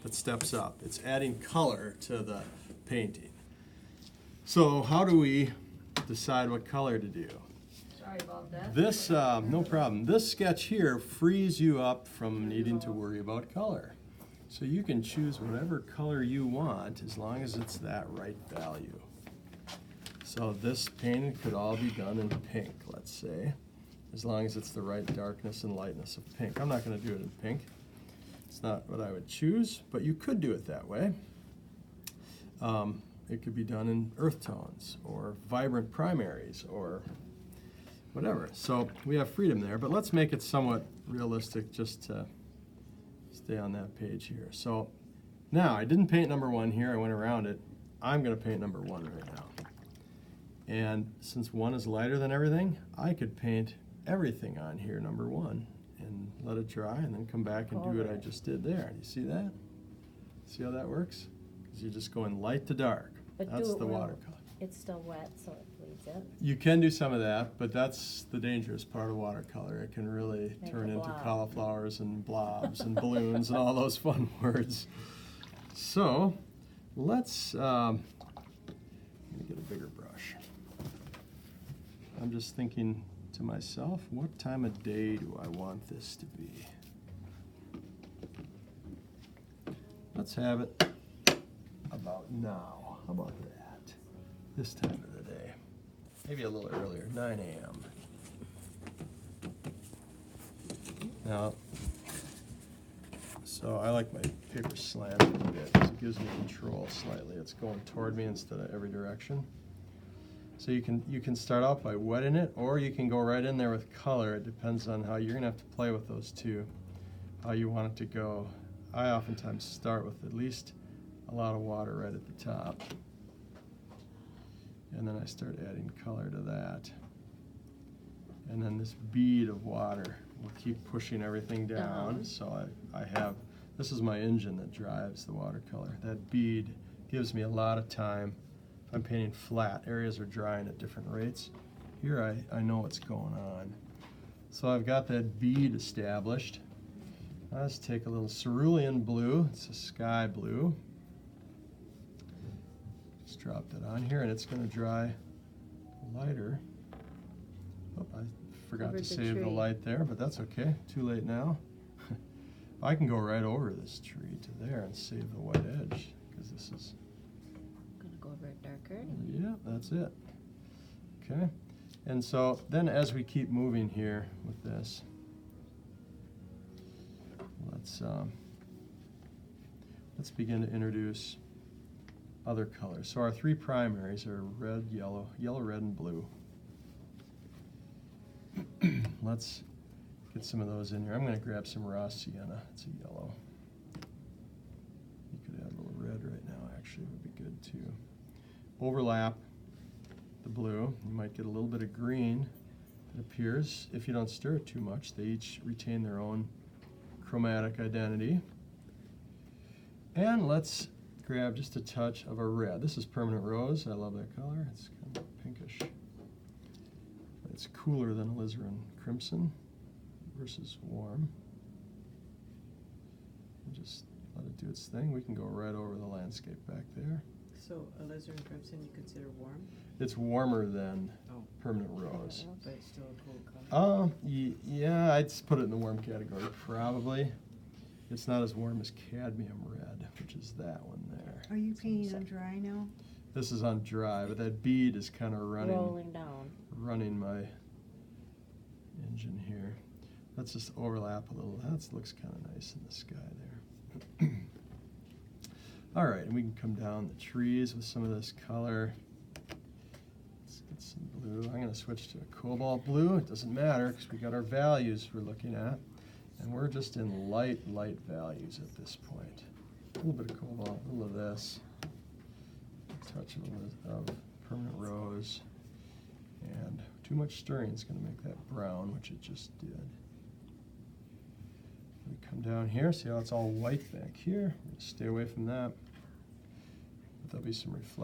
that steps up. It's adding color to the painting. So how do we decide what color to do? Sorry about that. This, no problem. This sketch here frees you up from needing to worry about color. So you can choose whatever color you want as long as it's that right value. So this painting could all be done in pink, let's say, as long as it's the right darkness and lightness of pink. I'm not going to do it in pink. It's not what I would choose, but you could do it that way. It could be done in earth tones or vibrant primaries or whatever. So we have freedom there, but let's make it somewhat realistic just to stay on that page here. So now I didn't paint number 1 here. I went around it. I'm going to paint number 1 right now. And since 1 is lighter than everything, I could paint everything on here, number 1, and let it dry and then come back and do what I just did there. You see that? See how that works? Because you're just going light to dark. But That's do it the while watercolor. it's still wet, so it bleeds in. You can do some of that, but that's the dangerous part of watercolor. It can really Make turn a into blob. cauliflowers and blobs and balloons and all those fun words. So let's let me get a bigger brush. I'm just thinking to myself, what time of day do I want this to be? Let's have it about now. How about that? This time of the day. Maybe a little earlier, 9 a.m. Now, so I like my paper slant a bit because it gives me control slightly. It's going toward me instead of every direction. So you can start out by wetting it, or you can go right in there with color. It depends on how you're gonna have to play with those two, how you want it to go. I oftentimes start with at least a lot of water right at the top, and then I start adding color to that. And then this bead of water will keep pushing everything down. So I have, this is my engine that drives the watercolor. That bead gives me a lot of time. If I'm painting flat, areas are drying at different rates. Here I know what's going on. So I've got that bead established. Let's take a little Cerulean Blue. It's a sky blue. Just drop that on here, and it's going to dry lighter. Oh, I forgot to save the light there, but that's okay. Too late now. I can go right over this tree to there and save the white edge, because this is... Gonna go over it darker. Yeah, that's it. Okay. And so then as we keep moving here with this, let's begin to introduce other colors. So our 3 primaries are red, yellow, red, and blue. Let's get some of those in here. I'm going to grab some Raw Sienna. It's a yellow. You could add a little red right now, actually, would be good too. Overlap the blue. You might get a little bit of green that appears. If you don't stir it too much, they each retain their own chromatic identity. And let's grab just a touch of a red. This is Permanent Rose. I love that color. It's kind of pinkish. It's cooler than Alizarin Crimson versus warm. And just let it do its thing. We can go right over the landscape back there. So Alizarin Crimson you consider warm? It's warmer than Permanent Rose. But it's still a cool color? Yeah, I'd put it in the warm category, probably. It's not as warm as Cadmium Red, which is that one there. Are you painting on dry now? This is on dry, but that bead is kind of Rolling down. running my engine here. Let's just overlap a little. That looks kind of nice in the sky there. All right, and we can come down the trees with some of this color. Let's get some blue. I'm going to switch to a Cobalt Blue. It doesn't matter because we got our values we're looking at. And we're just in light values at this point. A little bit of Cobalt, a little of this. A touch of Permanent Rose. And too much stirring is going to make that brown, which it just did. We come down here, see how it's all white back here. We're going to stay away from that. But there'll be some reflections.